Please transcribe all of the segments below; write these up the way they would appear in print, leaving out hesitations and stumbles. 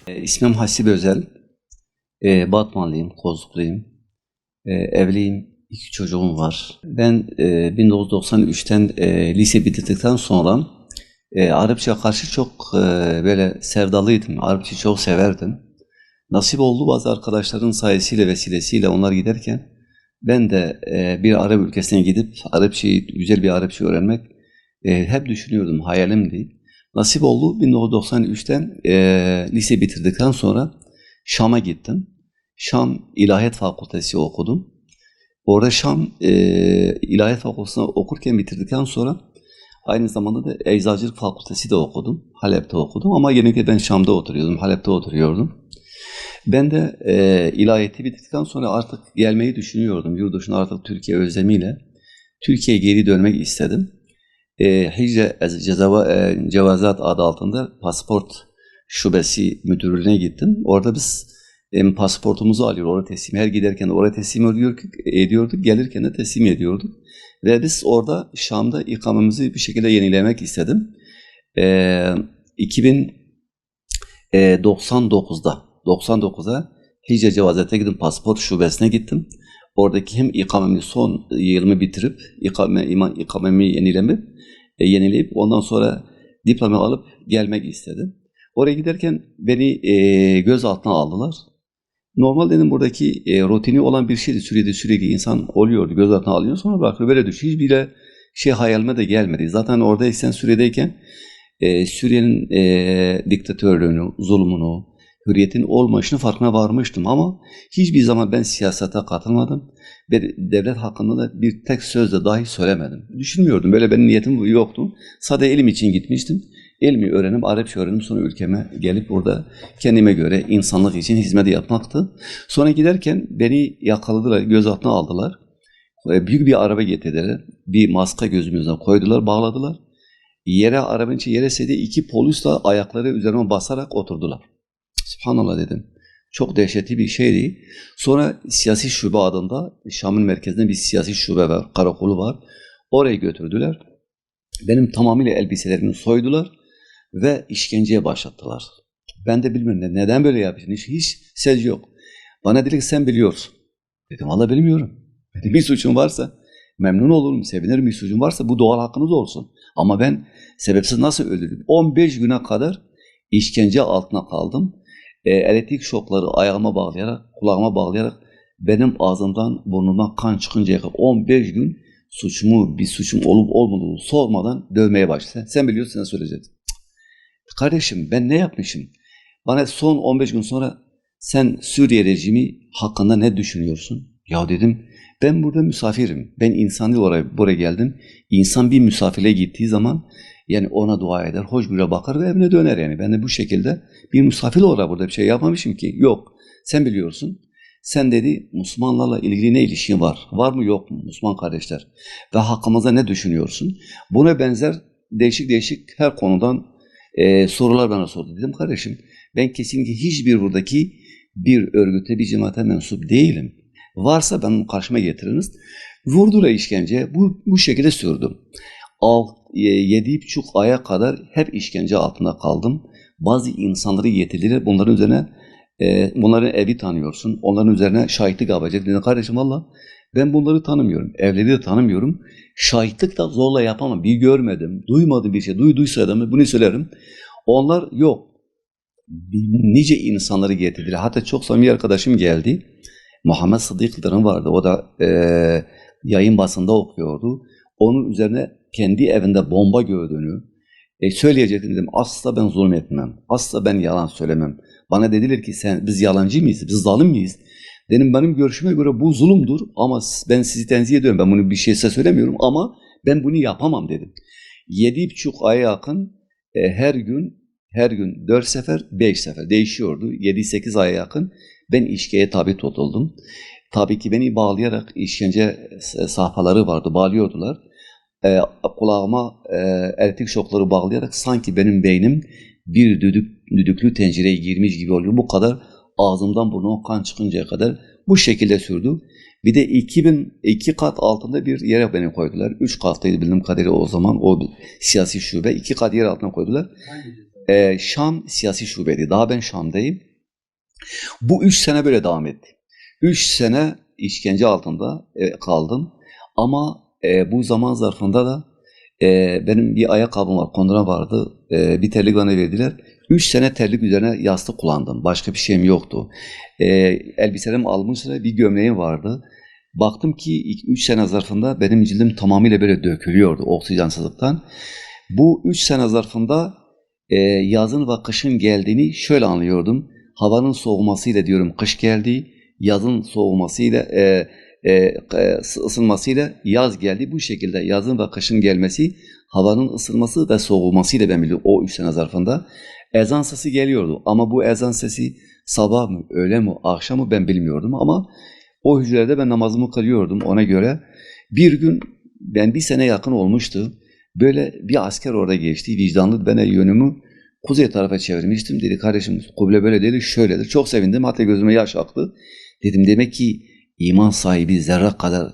İsmim Hasip Özel. Batmanlıyım, Kozlukluyum. Evliyim, 2 çocuğum var. Ben 1993'ten lise bitirdikten sonra Arapçaya karşı çok böyle sevdalıydım. Arapçayı çok severdim. Nasip oldu bazı arkadaşların sayesinde vesilesiyle onlar giderken ben de bir Arap ülkesine gidip Arapçayı, güzel bir Arapça öğrenmek hep düşünüyordum, hayalimdi. Nasip oldu 1993'ten lise bitirdikten sonra Şam'a gittim. Şam İlahiyat Fakültesi okudum. Orada Şam İlahiyat Fakültesi'ni okurken bitirdikten sonra aynı zamanda da Eczacılık Fakültesi de okudum. Halep'te okudum ama genellikle ben Şam'da oturuyordum, Halep'te oturuyordum. Ben de ilahiyatı bitirdikten sonra artık gelmeyi düşünüyordum. Yurt dışına artık Türkiye özlemiyle. Türkiye'ye geri dönmek istedim. Hicre Cevazat adı altında pasaport şubesi müdürlüğüne gittim. Orada biz pasaportumuzu alıyor, oraya teslim. Her giderken oraya teslim ediyorduk, gelirken de teslim ediyorduk. Ve biz orada Şam'da ikamemizi bir şekilde yenilemek istedim. 2099'da Hicre Cevazat'a gittim, pasaport şubesine gittim. Oradaki hem ikamemi son yılımı bitirip ikamemi yenileyip ondan sonra diploma alıp gelmek istedim. Oraya giderken beni gözaltına aldılar. Normal dedim buradaki rutini olan bir şeydi. Sürekli insan oluyordu. Gözaltına alınıyor sonra bırakıyor. Böyle düşüyor. Hiçbir şey hayalime de gelmedi. Zaten oradayken Suriye'deyken Suriye'nin diktatörlüğünü, zulmünü, hürriyetin olmayışını farkına varmıştım ama hiçbir zaman ben siyasete katılmadım. Devlet hakkında da bir tek söz de dahi söylemedim. Düşünmüyordum. Böyle benim niyetim yoktu. Sadece ilim için gitmiştim. İlmi öğrenip, Arapça öğrenip sonra ülkeme gelip orada kendime göre insanlık için hizmet yapmaktı. Sonra giderken beni yakaladılar, gözaltına aldılar. Büyük bir araba getirdiler. Bir maske gözümüzden koydular, bağladılar. Arabanın içi yere serdi, 2 polis de ayakları üzerime basarak oturdular. Subhanallah dedim. Çok dehşetli bir şeydi. Sonra siyasi şube adında Şam'ın merkezinde bir siyasi şube var, karakolu var. Oraya götürdüler. Benim tamamıyla elbiselerimi soydular ve işkenceye başlattılar. Ben de bilmiyorum neden böyle yapıyorsun. Hiç söz yok. Bana dedi ki sen biliyorsun. Dedim valla bilmiyorum. Dedim bir suçum varsa memnun olurum, sevinirim, bir suçum varsa bu doğal hakkınız olsun. Ama ben sebepsiz nasıl öldürdüm? 15 güne kadar işkence altına kaldım. Elektrik şokları ayağıma bağlayarak, kulağıma bağlayarak benim ağzımdan, burnumdan kan çıkıncaya kadar 15 gün bir suçum olup olmadığını sormadan dövmeye başladı. Sen biliyorsun, sen söyleyeceksin. Kardeşim ben ne yapmışım? Bana son 15 gün sonra sen Suriye rejimi hakkında ne düşünüyorsun? Ya dedim ben burada misafirim. Ben insani olarak buraya geldim. İnsan bir misafire gittiği zaman yani ona dua eder, hoşgörüyle bakar ve evine döner yani. Ben de bu şekilde bir misafir olarak burada bir şey yapmamışım ki. Yok. Sen biliyorsun. Sen dedi Müslümanlarla ilgili ne ilişkin var? Var mı yok mu Müslüman kardeşler? Ve hakkımızda ne düşünüyorsun? Buna benzer değişik her konudan sorular bana sordu. Dedim kardeşim ben kesinlikle hiçbir buradaki bir örgüte, bir cemaate mensup değilim. Varsa benim karşıma getiriniz. Vurdular işkence. Bu şekilde sürdüm. 7,5 aya kadar hep işkence altında kaldım. Bazı insanları getirdiler. Bunların evi tanıyorsun. Onların üzerine şahitlik yapacak. Dedim kardeşim valla ben bunları tanımıyorum. Evleri de tanımıyorum. Şahitlik da zorla yapamam. Bir görmedim, duymadım bir şey. Duyduysa da bunu söylerim. Onlar yok. Nice insanları getirdiler. Hatta çok samimi arkadaşım geldi. Muhammed Sıddık Yıldırım vardı. O da yayın basında okuyordu. Onun üzerine kendi evinde bomba gördüğünü söyleyecektim dedim. Asla ben zulüm etmem. Asla ben yalan söylemem. Bana dediler ki biz yalancı mıyız? Biz zalim miyiz? Dedim benim görüşüme göre bu zulümdür ama ben sizi tenzih ediyorum. Ben bunu bir şeyse söylemiyorum ama ben bunu yapamam dedim. 7,5 aya yakın her gün 4 sefer 5 sefer değişiyordu. 7-8 aya yakın ben işkence tabi tutuldum. Tabii ki beni bağlayarak işkence safhaları vardı, bağlıyordular. Kulağıma elektrik şokları bağlayarak sanki benim beynim bir düdüklü tencereye girmiş gibi oluyor. Bu kadar ağzımdan burnuma kan çıkıncaya kadar bu şekilde sürdü. Bir de 2 kat altında bir yere beni koydular. 3 kattaydı bildiğim kadarıyla o zaman o siyasi şube. 2 kat yer altına koydular. Şam siyasi şubeydi. Daha ben Şam'dayım. Bu 3 sene böyle devam etti. 3 sene işkence altında kaldım. Ama bu zaman zarfında da benim bir ayakkabım var, kondura vardı. Bir terlik bana verdiler. 3 sene terlik üzerine yastık kullandım. Başka bir şeyim yoktu. Elbiselerimi almışlar, bir gömleğim vardı. Baktım ki 3 sene zarfında benim cildim tamamıyla böyle dökülüyordu oksijensizlikten. Bu 3 sene zarfında yazın ve kışın geldiğini şöyle anlıyordum. Havanın soğumasıyla diyorum kış geldi, yazın soğumasıyla ısınmasıyla yaz geldi. Bu şekilde yazın ve kışın gelmesi, havanın ısınması ve soğumasıyla ben biliyorum o 3 sene zarfında. Ezan sesi geliyordu ama bu ezan sesi sabah mı, öğle mi, akşam mı ben bilmiyordum ama o hücrede ben namazımı kılıyordum ona göre. Bir gün ben bir sene yakın olmuştu. Böyle bir asker orada geçti. Vicdanlı ben yönümü kuzey tarafa çevirmiştim. Dedi kardeşim kıble böyle değil şöyledir. Çok sevindim hatta gözüme yaş aktı. Dedim demek ki iman sahibi zerre kadar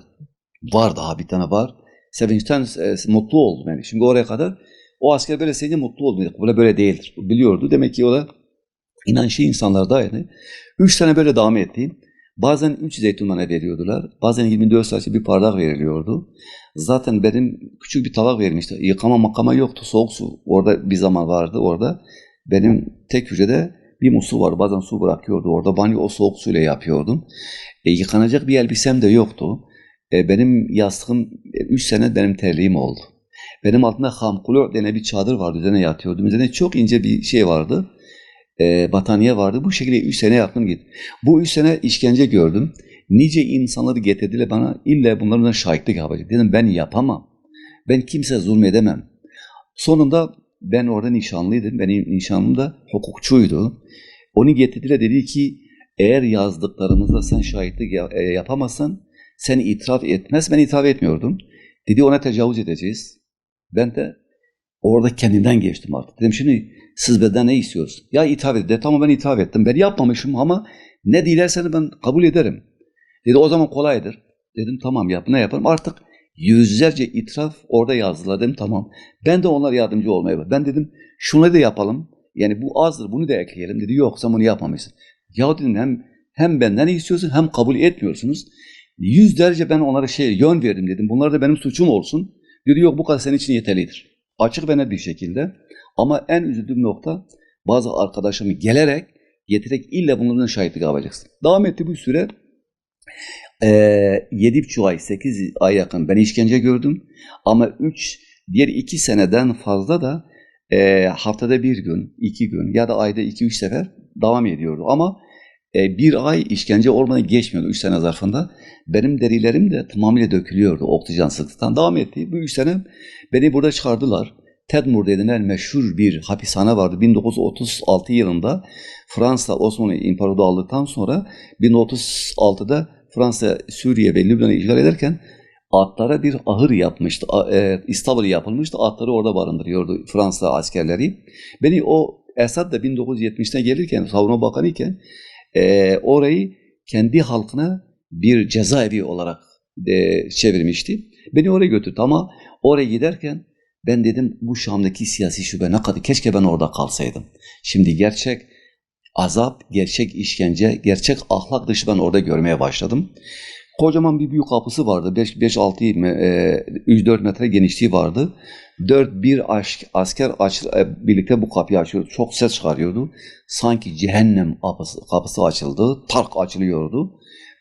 var daha bir tane var. Sevinçten mutlu oldum yani. Şimdi oraya kadar o asker böyle senince mutlu oldu. Kıble böyle değildir. Biliyordu. Demek ki o da inançlı insanlar da yani. 3 sene böyle devam etti. Bazen 3 zeytin bana veriyordular. Bazen 24 saat bir bardak veriliyordu. Zaten benim küçük bir tabak vermişti. Yıkama makama yoktu. Soğuk su. Orada bir zaman vardı orada. Benim tek hücrede bir musluğu var. Bazen su bırakıyordu orada. Banyo o soğuk suyla yapıyordum. Yıkanacak bir elbisem de yoktu. Benim yastığım 3 sene benim terliğim oldu. Benim altımda hamkulu denen bir çadır vardı. Üzerine yatıyordum. Üzerine çok ince bir şey vardı. Battaniye vardı. Bu şekilde 3 sene yakın gitti. Bu 3 sene işkence gördüm. Nice insanları getirdiler bana. İlla bunlardan şahitlik yapacak. Dedim ben yapamam. Ben kimse zulmedemem. Sonunda ben orada nişanlıydım. Benim nişanlım da hukukçuydu. Onu getirdiler dedi ki eğer yazdıklarımızda sen şahitlik yapamazsan sen itiraf etmez. Ben itiraf etmiyordum. Dedi ona tecavüz edeceğiz. Ben de orada kendimden geçtim artık. Dedim şimdi siz benden ne istiyorsunuz? Ya itiraf edin. Tamam ben itiraf ettim. Ben yapmamışım ama ne dilerseniz ben kabul ederim. Dedi o zaman kolaydır. Dedim tamam yap ne yaparım? Artık yüzlerce itiraf orada yazdılar. Dedim tamam. Ben de onlara yardımcı olmaya başladım. Ben dedim şunu da yapalım. Yani bu azdır bunu da ekleyelim. Dedi yok sen bunu yapmamışsın. Ya dedim hem benden istiyorsun hem kabul etmiyorsunuz. Yüzlerce ben onlara yön verdim dedim. Bunlar da benim suçum olsun. Dedi yok bu kadar senin için yeterlidir. Açık ve net bir şekilde. Ama en üzüldüğüm nokta bazı arkadaşlarım getirerek illa bunların şahitlik yapacaksın. Devam etti bu süre. 7,5 ay, 8 ay yakın ben işkence gördüm. Ama diğer 2 seneden fazla da haftada 1 gün, 2 gün ya da ayda 2-3 sefer devam ediyordu. Ama bir ay işkence olmadan geçmiyordu 3 sene zarfında. Benim derilerim de tamamıyla dökülüyordu oksijensizlikten. Devam etti. Bu 3 sene beni burada çıkardılar. Tedmur denilen meşhur bir hapishane vardı. 1936 yılında Fransa Osmanlı İmparatorluğu aldıktan sonra 1936'da Fransa Suriye ve Lübnan'ı işgal ederken atlara bir ahır yapmıştı. İstabıl yapılmıştı. Atları orada barındırıyordu Fransa askerleri. Beni o Esad da 1970'te gelirken Savunma Bakanı iken orayı kendi halkına bir cezaevi olarak çevirmişti. Beni oraya götürdü ama oraya giderken ben dedim bu Şam'daki siyasi şube ne kadar keşke ben orada kalsaydım. Şimdi gerçek azap, gerçek işkence, gerçek ahlak dışı ben orada görmeye başladım. Kocaman bir büyük kapısı vardı. 3-4 metre genişliği vardı. 4 asker birlikte bu kapıyı açıyordu. Çok ses çıkarıyordu. Sanki cehennem kapısı açıldı. Tark açılıyordu.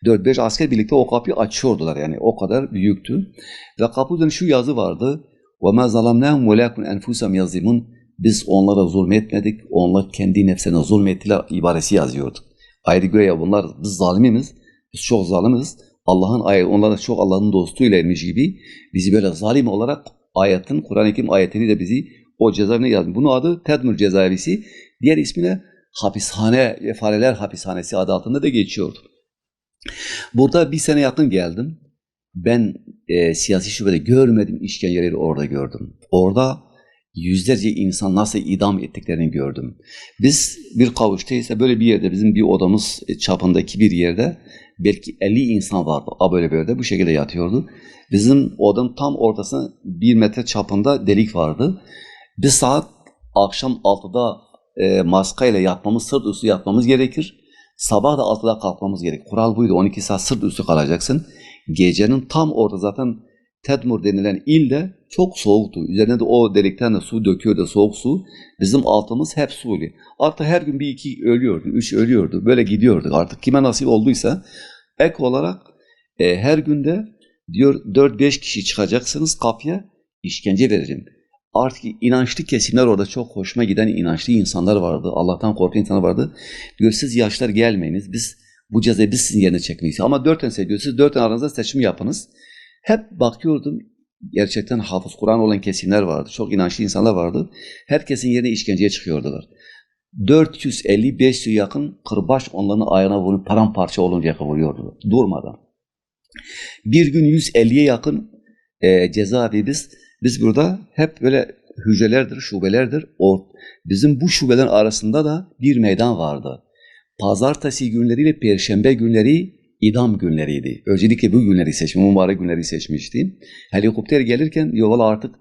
4-5 asker birlikte o kapıyı açıyordular yani. O kadar büyüktü. Ve kapı üzerinde şu yazı vardı. وَمَا ظَلَمْنَاهُمْ وَلَاكُنْ أَنْفُسَهُمْ يَظْلِمُونَ Biz onlara zulmetmedik. Onlar kendi nefsine zulmettiler ibaresi yazıyordu. Ayrı göre bunlar biz zalimiz. Biz çok zalimiz. Onlar da çok Allah'ın dostuylaymış gibi bizi böyle zalim olarak Kur'an-ı Kerim ayetleri de bizi o cezaevine yazmış. Bunun adı Tedmur cezaevisi. Diğer ismine fareler hapishanesi adı altında da geçiyordu. Burada bir sene yakın geldim. Ben siyasi şubede görmedim işkenceleri orada gördüm. Orada yüzlerce insan nasıl idam ettiklerini gördüm. Biz bir kavuştaysa böyle bir yerde bizim bir odamız çapındaki bir yerde belki 50 insan vardı. Böyle bu şekilde yatıyordu. Bizim odanın tam ortasında 1 metre çapında delik vardı. Bir saat Akşam 6'da maskayla yatmamız, sırt üstü yatmamız gerekir. Sabah da 6'da kalkmamız gerekir. Kural buydu. 12 saat sırt üstü kalacaksın. Gecenin tam orada zaten Tedmur denilen ilde çok soğuktu. Üzerine de o delikten de su döküyordu, soğuk su. Bizim altımız hep suydu. Artık her gün bir iki ölüyordu, üç ölüyordu. Böyle gidiyordu. Artık kime nasip olduysa ek olarak her günde diyor 4-5 kişi çıkacaksınız kapıya, işkence vereceğim. Artık inançlı kesimler orada çok hoşuma giden inançlı insanlar vardı. Allah'tan korkan insanlar vardı. Diyor siz yaşlar gelmeyiniz. Biz bu cezayı biz sizin yerine çekmeyiz. Ama 4 tane diyor siz 4 tane aranızda seçim yapınız. Hep bakıyordum. Gerçekten hafız Kur'an olan kesimler vardı. Çok inançlı insanlar vardı. Herkesin yerine işkenceye çıkıyordular. 450-500 yakın kırbaç onların ayağına vurup paramparça oluncaya vuruyordu. Durmadan. Bir gün 150'ye yakın cezaevi biz burada hep böyle hücrelerdir, şubelerdir. Bizim bu şubelerin arasında da bir meydan vardı. Pazartesi günleriyle Perşembe günleri idam günleriydi. Özellikle bu günleri seçtim, mübarek günleri seçmiştim. Helikopter gelirken yola artık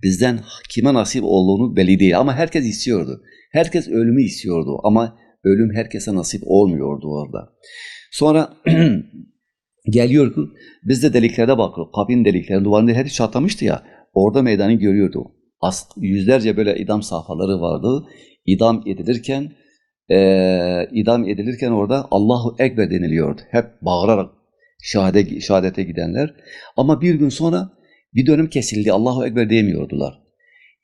bizden kime nasip olduğunu belli değil ama herkes istiyordu. Herkes ölümü istiyordu ama ölüm herkese nasip olmuyordu orada. Sonra geliyor ki biz de deliklerde bakıyoruz. Kabin deliklerinin duvarında hep çatlamıştı ya. Orada meydanı görüyordu. Yüzlerce böyle idam safhaları vardı. İdam edilirken orada Allahu Ekber deniliyordu. Hep bağırarak şehadete gidenler. Ama bir gün sonra bir dönüm kesildi. Allahu Ekber diyemiyordular.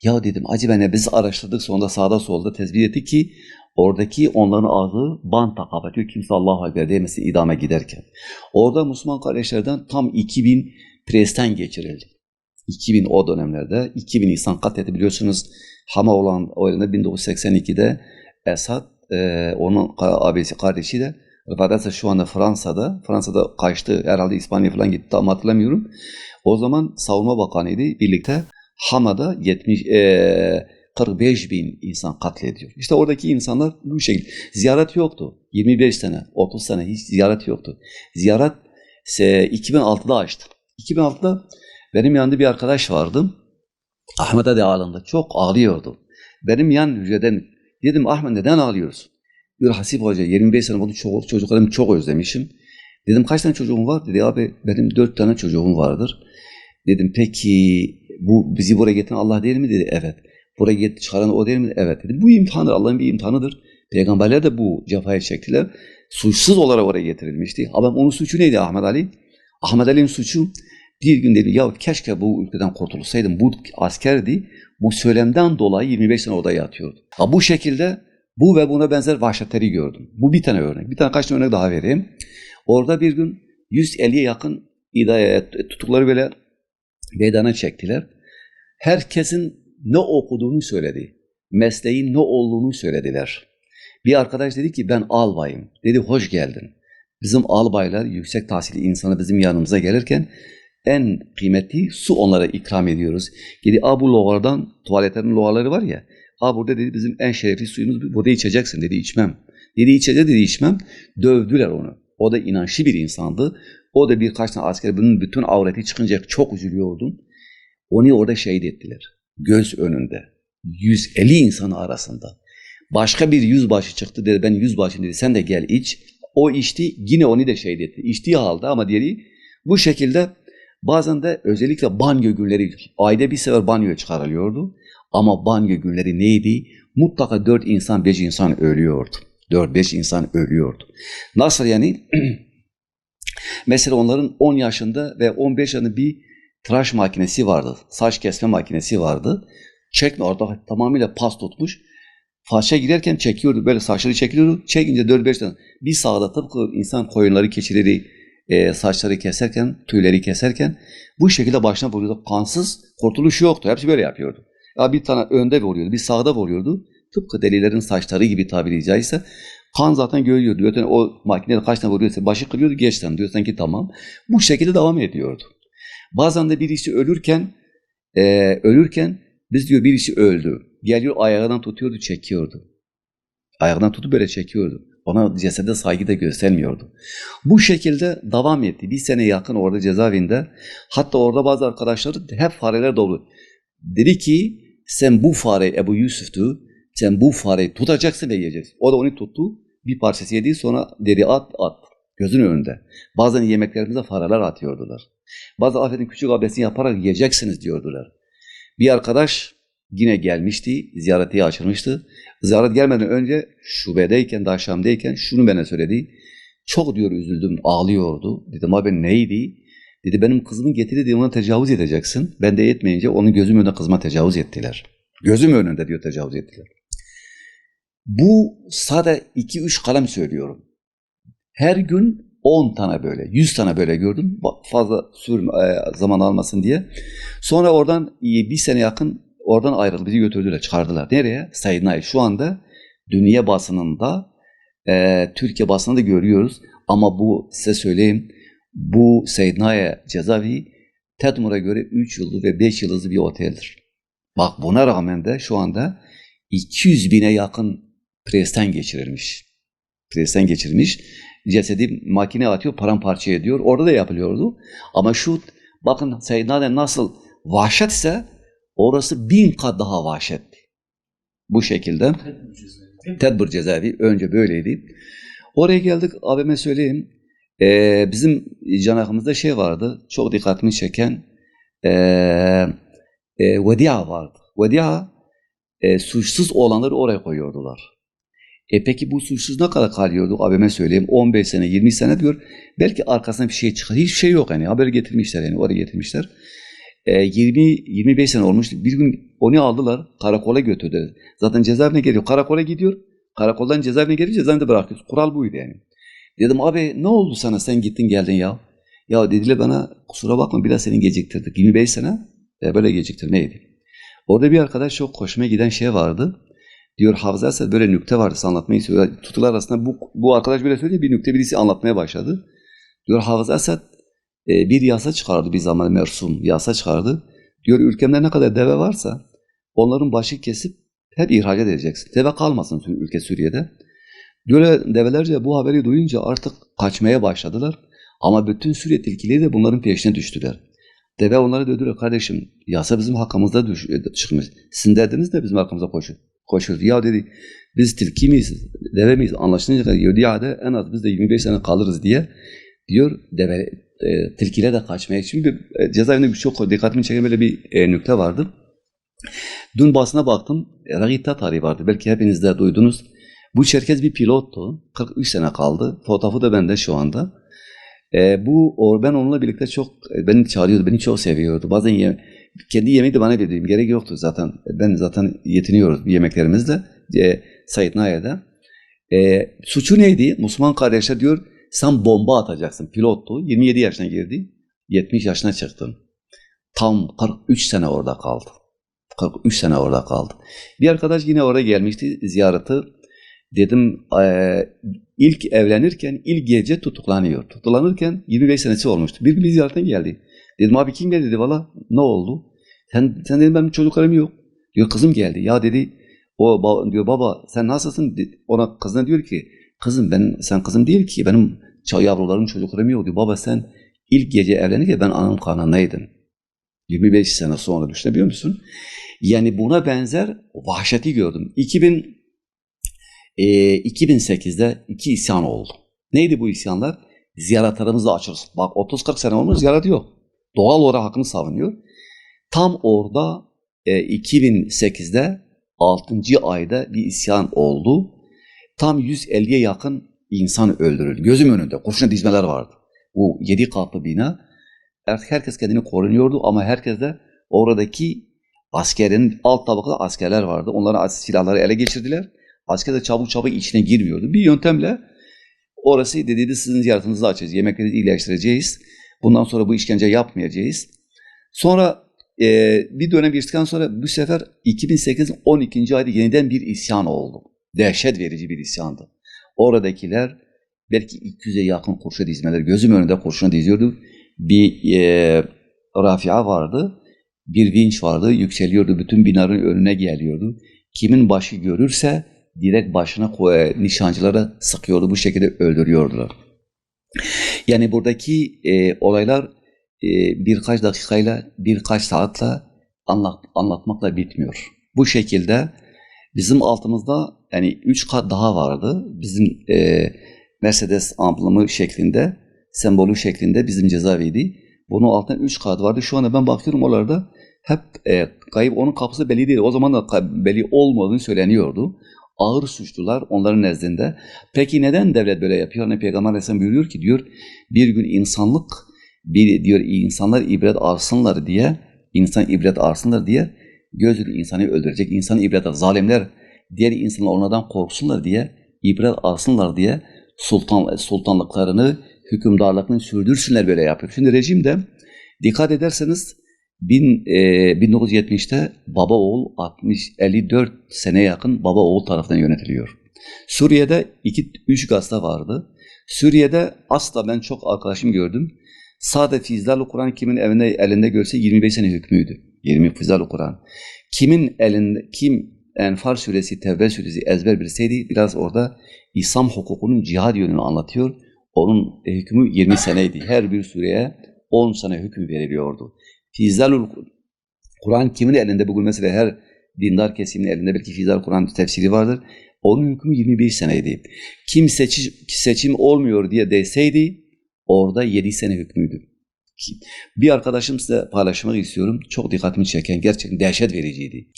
Ya dedim acaba ne, biz araştırdık sonra sağda solda tespit ettik ki oradaki onların ağzı bantla kapatıyor. Kimse Allahu Ekber diyemesi idame giderken. Orada Müslüman kardeşlerden tam 2000 presten geçirildi. 2000 o dönemlerde 2000 insan katletti biliyorsunuz. Hama olan oyunda 1982'de Esad onun abisi kardeşi de Rıfat şu anda Fransa'da kaçtı. Herhalde İspanya falan gitti ama hatırlamıyorum. O zaman Savunma Bakanı'ydı. Birlikte Hama'da 45 bin insan katlediyor. İşte oradaki insanlar bu şekilde. Ziyaret yoktu. 25 sene, 30 sene hiç ziyaret yoktu. Ziyaret 2006'da açtı. 2006'da benim yanımda bir arkadaş vardı. Ahmet Adi ağlında. Çok ağlıyordu. Benim yan hücreden dedim Ahmet neden ağlıyorsun? Diyor Hasip Hoca 25 sene oldu çocuklarımı çok özlemişim. Dedim kaç tane çocuğun var? Dedi abi benim 4 tane çocuğum vardır. Dedim peki bu bizi buraya getiren Allah değil mi? Dedi evet. Buraya çıkaran o değil mi? Evet dedi. Bu imtihandır. Allah'ın bir imtihanıdır. Peygamberler de bu cefayı çektiler. Suçsuz olarak oraya getirilmişti. Ama onun suçu neydi Ahmet Ali? Ahmet Ali'nin suçu bir gün dedi ya keşke bu ülkeden kurtulsaydım. Bu askerdi. Bu söylemden dolayı 25 sene orada yatıyordu. Bu şekilde bu ve buna benzer vahşetleri gördüm. Bu bir tane örnek. Bir tane kaç tane örnek daha vereyim. Orada bir gün 150'ye yakın tutukları böyle meydana çektiler. Herkesin ne okuduğunu söyledi. Mesleğin ne olduğunu söylediler. Bir arkadaş dedi ki ben albayım. Dedi hoş geldin. Bizim albaylar yüksek tahsilli insanı bizim yanımıza gelirken en kıymetli su onlara ikram ediyoruz. Dedi bu loğalardan tuvaletlerin loğaları var ya. Burada dedi bizim en şerefli suyumuz burada içeceksin dedi içmem. Dedi içecek dedi içmem. Dövdüler onu. O da inançlı bir insandı. O da birkaç tane asker bunun bütün avreti çıkınca çok üzülüyordum. Onu orada şehit ettiler. Göz önünde. 150 insan arasında. Başka bir yüzbaşı çıktı dedi ben yüzbaşıyım dedi sen de gel iç. O içti yine onu da şehit etti. İçtiği halde ama diğeri bu şekilde bazen de özellikle banyo günleri ayda bir sefer banyoya çıkarılıyordu. Ama banyo günleri neydi? Mutlaka 4 insan 5 insan ölüyordu. 4-5 insan ölüyordu. Nasıl yani? Mesela onların 10 yaşında ve 15 yaşında bir tıraş makinesi vardı. Saç kesme makinesi vardı. Çekme orada tamamıyla pas tutmuş. Faşa girerken çekiyordu. Böyle saçları çekiliyordu. Çekince 4-5 tane. Bir sağda tıpkı insan koyunları, keçileri, saçları keserken, tüyleri keserken bu şekilde başına vuruyordu. Kansız kurtuluş yoktu. Hepsi böyle yapıyordu. Ya bir tane önde vuruyordu, bir sağda vuruyordu. Tıpkı delilerin saçları gibi tabiri caizse. Kan zaten görüyordu. Zaten o makinede kaç tane vuruyorsa başı kırıyordu, geçten diyorsan ki tamam. Bu şekilde devam ediyordu. Bazen de birisi ölürken biz diyor birisi öldü. Geliyor ayağından tutuyordu, çekiyordu. Ayağından tutup böyle çekiyordu. Ona cesede saygı da göstermiyordu. Bu şekilde devam etti. Bir sene yakın orada cezaevinde. Hatta orada bazı arkadaşları hep fareler dolu. Dedi ki sen bu fare Ebu Yusuf'tu, sen bu fareyi tutacaksın ve yiyeceksin. O da onu tuttu, bir parçası yedi, sonra dedi at. Gözün önünde. Bazen yemeklerimize fareler atıyordular. Bazı afetin küçük abdestini yaparak yiyeceksiniz diyordular. Bir arkadaş yine gelmişti, ziyareti açılmıştı. Ziyaret gelmeden önce şubedeyken, daha Şam'dayken şunu bana söyledi. Çok diyor üzüldüm, ağlıyordu. Dedim abi neydi? Dedi benim kızımın getirdiği ona tecavüz edeceksin. Ben de yetmeyince onun gözüm önünde kızıma tecavüz ettiler. Gözüm önünde diyor tecavüz ettiler. Bu sadece 2-3 kalem söylüyorum. Her gün 10 tane böyle, 100 tane böyle gördüm. Fazla zaman almasın diye. Sonra oradan bir sene yakın oradan ayrıldı. Bizi götürdüler, çıkardılar. Nereye? Said şu anda dünya basınında, Türkiye basınında görüyoruz. Ama bu size söyleyeyim, bu Said cezaevi Tedmur'a göre 3 yıldızlı ve 5 yıldızlı bir oteldir. Bak buna rağmen de şu anda 200 bine yakın presten geçirilmiş. Presten geçirilmiş. Cesedi makine atıyor, paramparça ediyor. Orada da yapılıyordu. Ama şu bakın Said nasıl vahşet ise orası 1000 kat daha vahşetti. Bu şekilde. Tedbir cezaevi önce böyleydi. Oraya geldik, abime söyleyeyim. Bizim canakımızda şey vardı, çok dikkatimi çeken vedia vardı. Vedia, suçsuz olanları oraya koyuyordular. Peki bu suçsuz ne kadar kalıyordu? Abime söyleyeyim 15 sene, 20 sene diyor. Belki arkasından bir şey çıkar. Hiçbir şey yok yani. Haber getirmişler yani, oraya getirmişler. 20-25 sene olmuştu. Bir gün onu aldılar, karakola götürdüler. Zaten cezaevine geliyor, karakola gidiyor. Karakoldan cezaevine geliyor, cezaevinde bırakıyor. Kural buydu yani. Dedim abi ne oldu sana, sen gittin geldin ya. Ya dediler bana kusura bakma biraz seni geciktirdik. 25 sene böyle geciktirmeydi. Orada bir arkadaş çok hoşuma giden şey vardı. Diyor Hafız Esad böyle nükte vardı, anlatmayı istiyor. Tutular arasında bu arkadaş böyle söyledi, bir nükte birisi anlatmaya başladı. Diyor Hafız Esad bir yasa çıkardı, bir zaman mersum yasa çıkardı. Diyor ülkemde ne kadar deve varsa onların başı kesip hep ihracat edeceksin. Deve kalmasın ülke Suriye'de. Böyle develerce bu haberi duyunca artık kaçmaya başladılar. Ama bütün Suriye tilkileri de bunların peşine düştüler. Deve onlara dediler kardeşim yasa bizim hakkımızda çıkmış. Sizin derdiniz de bizim hakkımıza koşuyor. Ya dedi biz tilki miyiz, deve miyiz anlaşılınca kadar Yodia'da en az biz de 25 sene kalırız diye diyor deve tilkiler de kaçmaya. Şimdi cezaevinde çok dikkatimi çeken böyle bir nükte vardı. Dün basına baktım, Ragit Tatari vardı. Belki hepiniz de duydunuz. Bu Çerkez bir pilottu. 43 sene kaldı. Fotoğrafı da bende şu anda. Ben onunla birlikte beni çağırıyordu, beni çok seviyordu. Bazen kendi yemeği de bana verdiğim gerek yoktu zaten. Ben zaten yetiniyoruz yemeklerimizle. Said Naye'de. Suçu neydi? Müslüman kardeşler diyor, sen bomba atacaksın. Pilottu. 27 yaşına girdi. 70 yaşına çıktı. Tam 43 sene orada kaldı. 43 sene orada kaldı. Bir arkadaş yine oraya gelmişti ziyareti. Dedim ilk evlenirken ilk gece tutuklanıyor. Tutuklanırken 25 senesi olmuştu. Bir gün bir ziyaretten geldi. Dedim abi kim geldi dedi. Valla ne oldu? Sen dedim benim çocuklarım yok. Diyor kızım geldi. Ya dedi diyor baba sen nasılsın? Ona kızına diyor ki kızım sen kızım değil ki benim yavrularım çocuklarım yok diyor. Baba sen ilk gece evlenirken ben anam karnındaydım. 25 sene sonra düşünebiliyor musun? Yani buna benzer vahşeti gördüm. 2008'de 2 isyan oldu. Neydi bu isyanlar? Ziyaretlerimizi açırız. Bak 30-40 sene olmuş ziyaret yok. Doğal olarak hakkını savunuyor. Tam orada 2008'de 6. ayda bir isyan oldu. Tam 150'ye yakın insan öldürüldü. Gözüm önünde kurşun dizmeler vardı. Bu 7 katlı bina. Artık herkes kendini korunuyordu ama herkes de oradaki askerin alt tabakada askerler vardı. Onların silahları ele geçirdiler. Asker de çabuk içine girmiyordu. Bir yöntemle orası dedi sizin ziyaretinizi açacağız. Yemeklerinizi iyileştireceğiz. Bundan sonra bu işkence yapmayacağız. Sonra bir dönem geçtikten sonra bu sefer 2008'in 12. ayda yeniden bir isyan oldu. Dehşet verici bir isyandı. Oradakiler belki 200'e yakın kurşun dizmeler gözüm önünde kurşuna diziyordu. Bir rafia vardı. Bir vinç vardı. Yükseliyordu. Bütün binanın önüne geliyordu. Kimin başı görürse direkt başına nişancılara sıkıyordu. Bu şekilde öldürüyordular. Yani buradaki olaylar birkaç dakikayla, birkaç saatla anlatmakla bitmiyor. Bu şekilde bizim altımızda yani 3 kat daha vardı. Bizim Mercedes amblemi şeklinde, sembolü şeklinde bizim cezaeviydi. Bunun altında 3 kat vardı. Şu anda ben bakıyorum oralarda hep kayıp, onun kapısı belli değil. O zaman da belli olmadığını söyleniyordu. Ağır suçlular onların nezdinde. Peki neden devlet böyle yapıyor? Hani Peygamber Aleyhisselam buyuruyor ki diyor, bir gün insanlar ibret alsınlar diye, insan ibret alsınlar diye gözünü insanı öldürecek. İnsanı ibret al. Zalimler diğer insanlar onlardan korksunlar diye, ibret alsınlar diye sultanlıklarını, hükümdarlıklarını sürdürsünler, böyle yapıyor. Şimdi rejimde dikkat ederseniz 1970'te baba oğul 54 sene yakın baba oğul tarafından yönetiliyor. Suriye'de 2-3 gazete vardı. Suriye'de asla, ben çok arkadaşım gördüm. Sade Fizal-ı Kur'an kimin elinde görse 25 sene hükmüydü. 20 Fizal-ı Kur'an. Kimin elinde, Enfal suresi, Tevbe suresi ezber bilseydi, biraz orada İslam hukukunun cihad yönünü anlatıyor. Onun hükmü 20 seneydi. Her bir sureye 10 sene hüküm veriliyordu. Fizal-ı Kur'an kimin elinde? Bugün mesela her dindar kesimin elinde belki Fizal-ı Kur'an tefsiri vardır. Onun hükmü 25 seneydi. Kim seçim olmuyor diye deseydi orada 7 sene hükmüydü. Bir arkadaşım size paylaşmak istiyorum. Çok dikkatimi çeken, gerçekten dehşet vericiydi.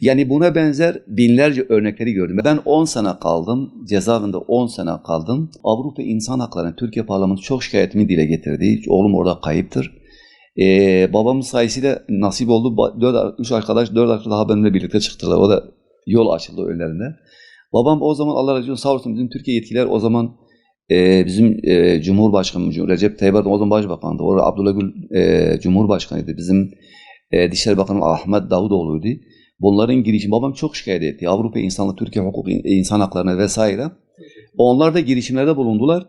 Yani buna benzer binlerce örnekleri gördüm. Ben 10 sene kaldım. Cezaevinde 10 sene kaldım. Avrupa İnsan Hakları, Türkiye Parlamentosu çok şikayetimi dile getirdi. Oğlum orada kayıptır. Babamın sayesinde nasip oldu. 3 arkadaş, 4 arkadaş daha benimle birlikte çıktılar. O da yol açıldı önlerinde. Babam o zaman, Allah razı olsun, sağ olsun, bizim Türkiye yetkililer o zaman bizim Cumhurbaşkanımız Recep Tayyip Erdoğan o zaman başbakandı. Orada Abdullah Gül Cumhurbaşkanıydı. Bizim Dışişleri Bakanı Ahmet Davutoğlu'ydu. Bunların girişimi babam çok şikayet etti. Avrupa İnsanlığı, Türkiye Hukuk İnsan Haklarına vesaire. Onlar da girişimlerde bulundular.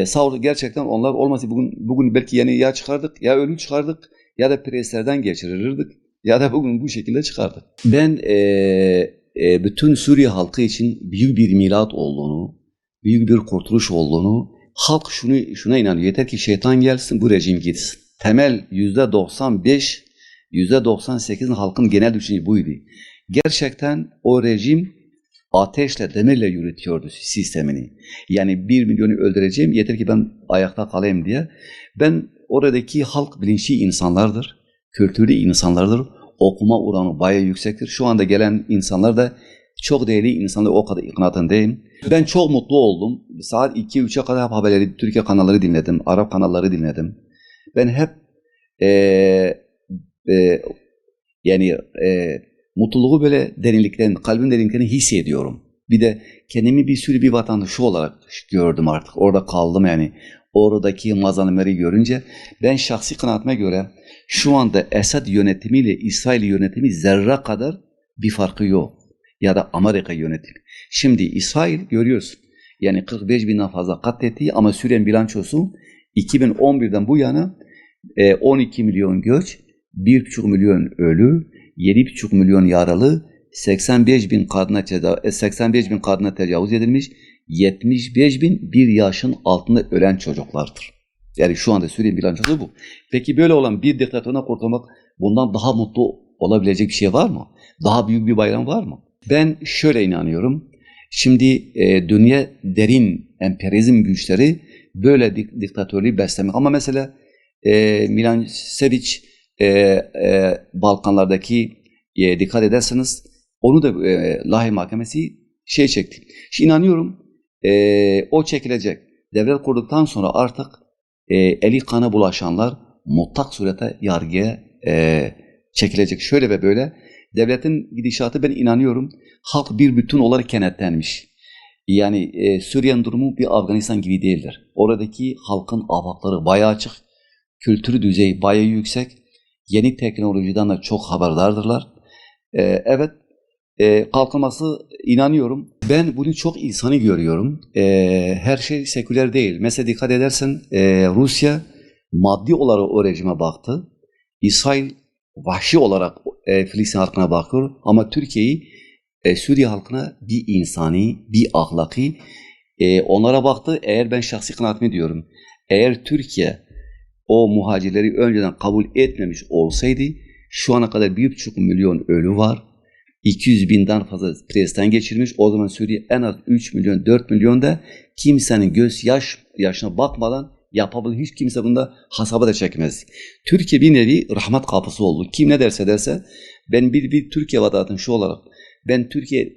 Sağ olsun, gerçekten onlar olmasa bugün belki yeni ya çıkardık, ya ölü çıkardık, ya da preslerden geçirirdik, ya da bugün bu şekilde çıkardık. Ben bütün Suriye halkı için büyük bir milat olduğunu, büyük bir kurtuluş olduğunu, halk şuna inanıyor. Yeter ki şeytan gelsin, bu rejim gitsin. Temel %95, %98'in halkın genel düşüncesi buydu. Gerçekten o rejim ateşle, demirle yürütüyordu sistemini. Yani 1 milyonu öldüreceğim, yeter ki ben ayakta kalayım diye. Ben oradaki halk bilinçli insanlardır, kültürlü insanlardır. Okuma oranı bayağı yüksektir. Şu anda gelen insanlar da çok değerli insanlar, o kadar iknatındayım. Ben çok mutlu oldum. Saat 2-3'e kadar hep haberleri, Türkiye kanalları dinledim, Arap kanalları dinledim. Ben hep mutluluğu böyle derinliklerini, kalbin derinliklerini hissediyorum. Bir de kendimi bir sürü bir vatandaşı olarak gördüm artık. Orada kaldım yani. Oradaki mazalımları görünce ben şahsi kanaatime göre şu anda Esad yönetimiyle İsrail yönetimi zerre kadar bir farkı yok. Ya da Amerika yönetimi. Şimdi İsrail görüyorsun. Yani 45.000'den fazla katlettiği ama Suriye'nin bilançosu 2011'den bu yana 12 milyon göç, 1,5 milyon ölü, 7,5 milyon yaralı, 85.000 kadına tecavüz edilmiş, 75.000 bir yaşın altında ölen çocuklardır. Yani şu anda Suriye bilançosu bu. Peki böyle olan bir diktatörden kurtulmak, bundan daha mutlu olabilecek bir şey var mı? Daha büyük bir bayram var mı? Ben şöyle inanıyorum. Şimdi dünya derin emperyalizm güçleri böyle diktatörlüğü beslemek. Ama mesela Milošević Balkanlardaki dikkat ederseniz onu da Lahey Mahkemesi çekti. Şimdi inanıyorum o çekilecek. Devlet kurduktan sonra artık eli kana bulaşanlar mutlak surete yargıya çekilecek. Şöyle ve böyle devletin gidişatı, ben inanıyorum, halk bir bütün olarak kenetlenmiş. Yani Suriye'nin durumu bir Afganistan gibi değildir. Oradaki halkın afakları bayağı açık, kültürü düzeyi bayağı yüksek, yeni teknolojiden de çok haberdardırlar. Evet, kalkınması inanıyorum. Ben bunu çok insani görüyorum. Her şey seküler değil. Mesela dikkat edersen Rusya maddi olarak o rejime baktı. İsrail vahşi olarak Filistin halkına bakıyor. Ama Türkiye'yi Suriye halkına bir insani, bir ahlaki onlara baktı. Eğer ben şahsi kanaatimi diyorum, eğer Türkiye o muhacirleri önceden kabul etmemiş olsaydı Şu ana kadar 1,5 milyon ölü var. 200 binden fazla presten geçirmiş. O zaman Suriye en az 3 milyon, 4 milyon da kimsenin yaşına bakmadan yapabilir. Hiç kimse bunda hasaba da çekmez. Türkiye bir nevi rahmet kapısı oldu. Kim ne derse derse ben bir Türkiye vatandaşı olarak, ben Türkiye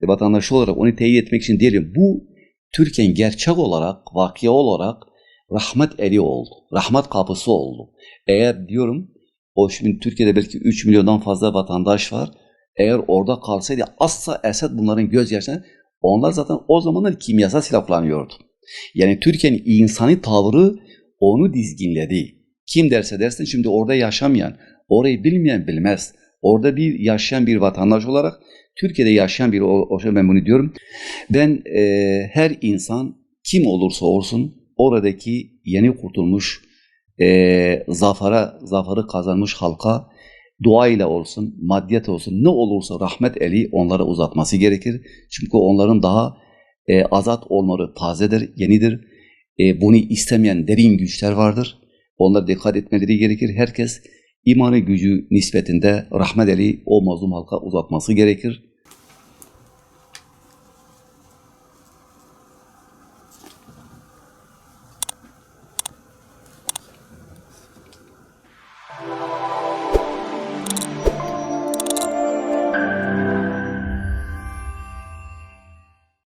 vatandaşı olarak onu teyit etmek için diyelim. Bu Türkiye'nin gerçek olarak, vakıa olarak rahmet eli oldu. Rahmet kapısı oldu. Eğer diyorum o şimdi Türkiye'de belki 3 milyondan fazla vatandaş var. Eğer orada kalsaydı asla Esed bunların gözyaşlarına, onlar zaten o zamanlar kimyasal silahlanıyordu. Yani Türkiye'nin insani tavrı onu dizginledi. Kim derse dersin şimdi orada yaşamayan, orayı bilmeyen bilmez. Orada bir yaşayan bir vatandaş olarak Türkiye'de yaşayan bir ben bunu diyorum. Ben her insan kim olursa olsun oradaki yeni kurtulmuş zaferı kazanmış halka dua ile olsun, maddiyet olsun ne olursa rahmet eli onlara uzatması gerekir. Çünkü onların daha azat olmaları tazedir, yenidir. Bunu istemeyen derin güçler vardır. Onlara dikkat etmeleri gerekir. Herkes imanı gücü nispetinde rahmet eli o mazlum halka uzatması gerekir.